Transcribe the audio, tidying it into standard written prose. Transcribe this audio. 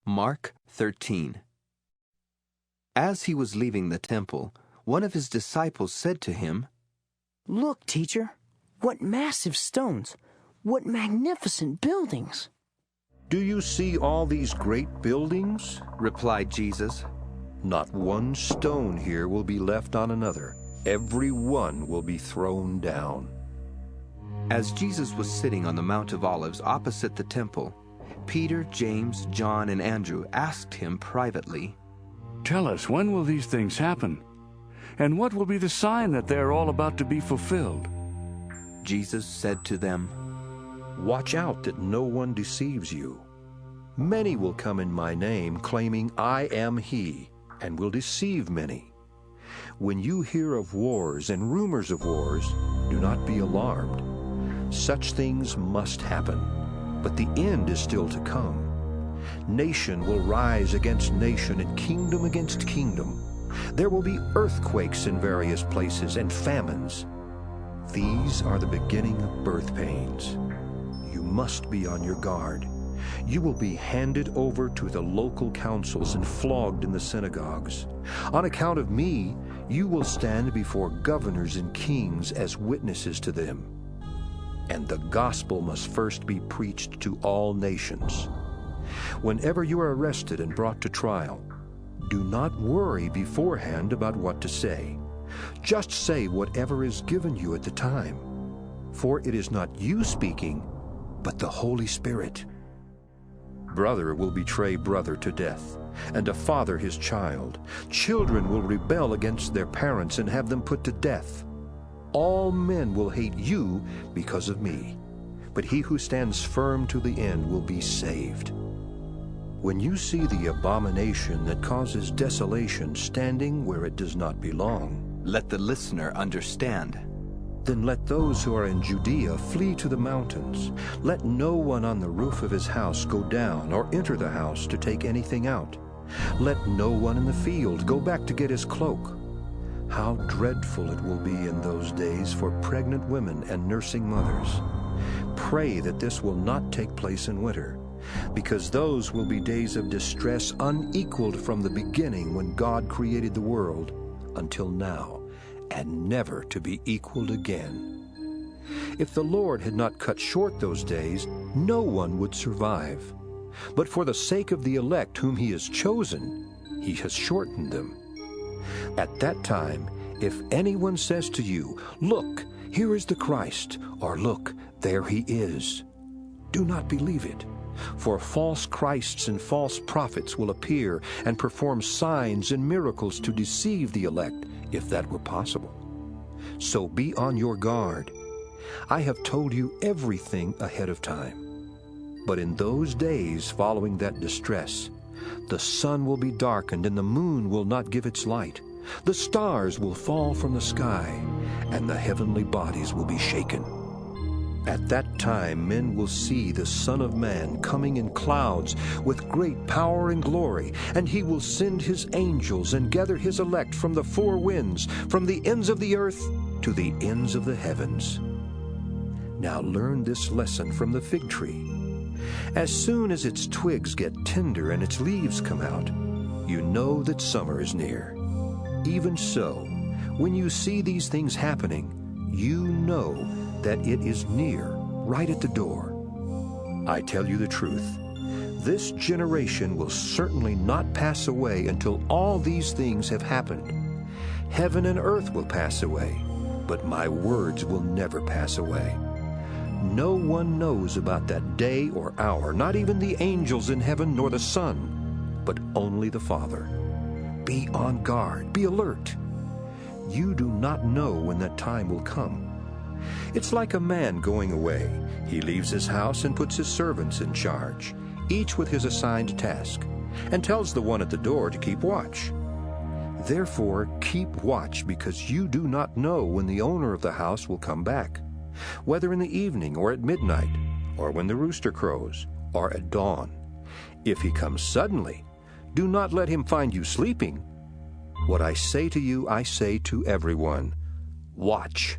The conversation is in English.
Mark 13. As he was leaving the temple, one of his disciples said to him, "Look, teacher, what massive stones, what magnificent buildings." "Do you see all these great buildings?" replied Jesus. "Not one stone here will be left on another. Every one will be thrown down." As Jesus was sitting on the Mount of Olives opposite the temple, Peter, James, John, and Andrew asked him privately, "Tell us, when will these things happen? And what will be the sign that they are all about to be fulfilled?" Jesus said to them, "Watch out that no one deceives you. Many will come in my name, claiming I am he, and will deceive many. When you hear of wars and rumors of wars, do not be alarmed. Such things must happen, but the end is still to come. Nation will rise against nation and kingdom against kingdom. There will be earthquakes in various places and famines. These are the beginning of birth pains. You must be on your guard. You will be handed over to the local councils and flogged in the synagogues. On account of me, you will stand before governors and kings as witnesses to them. And the gospel must first be preached to all nations. Whenever you are arrested and brought to trial, do not worry beforehand about what to say. Just say whatever is given you at the time, for it is not you speaking, but the Holy Spirit. Brother will betray brother to death, and a father his child. Children will rebel against their parents and have them put to death. All men will hate you because of me, but he who stands firm to the end will be saved. When you see the abomination that causes desolation standing where it does not belong, let the listener understand. Then let those who are in Judea flee to the mountains. Let no one on the roof of his house go down or enter the house to take anything out. Let no one in the field go back to get his cloak. How dreadful it will be in those days for pregnant women and nursing mothers. Pray that this will not take place in winter, because those will be days of distress unequaled from the beginning when God created the world until now, and never to be equaled again. If the Lord had not cut short those days, no one would survive. But for the sake of the elect whom he has chosen, he has shortened them. At that time, if anyone says to you, 'Look, here is the Christ,' or 'Look, there he is,' do not believe it. For false Christs and false prophets will appear and perform signs and miracles to deceive the elect, if that were possible. So be on your guard. I have told you everything ahead of time. But in those days following that distress, the sun will be darkened and the moon will not give its light. The stars will fall from the sky, and the heavenly bodies will be shaken. At that time men will see the Son of Man coming in clouds with great power and glory, and he will send his angels and gather his elect from the four winds, from the ends of the earth to the ends of the heavens. Now learn this lesson from the fig tree. As soon as its twigs get tender and its leaves come out, you know that summer is near. Even so, when you see these things happening, you know that it is near, right at the door. I tell you the truth, this generation will certainly not pass away until all these things have happened. Heaven and earth will pass away, but my words will never pass away. No one knows about that day or hour, not even the angels in heaven nor the Son, but only the Father. Be on guard, be alert. You do not know when that time will come. It's like a man going away. He leaves his house and puts his servants in charge, each with his assigned task, and tells the one at the door to keep watch. Therefore, keep watch, because you do not know when the owner of the house will come back, whether in the evening or at midnight, or when the rooster crows, or at dawn. If he comes suddenly, do not let him find you sleeping. What I say to you, I say to everyone, watch.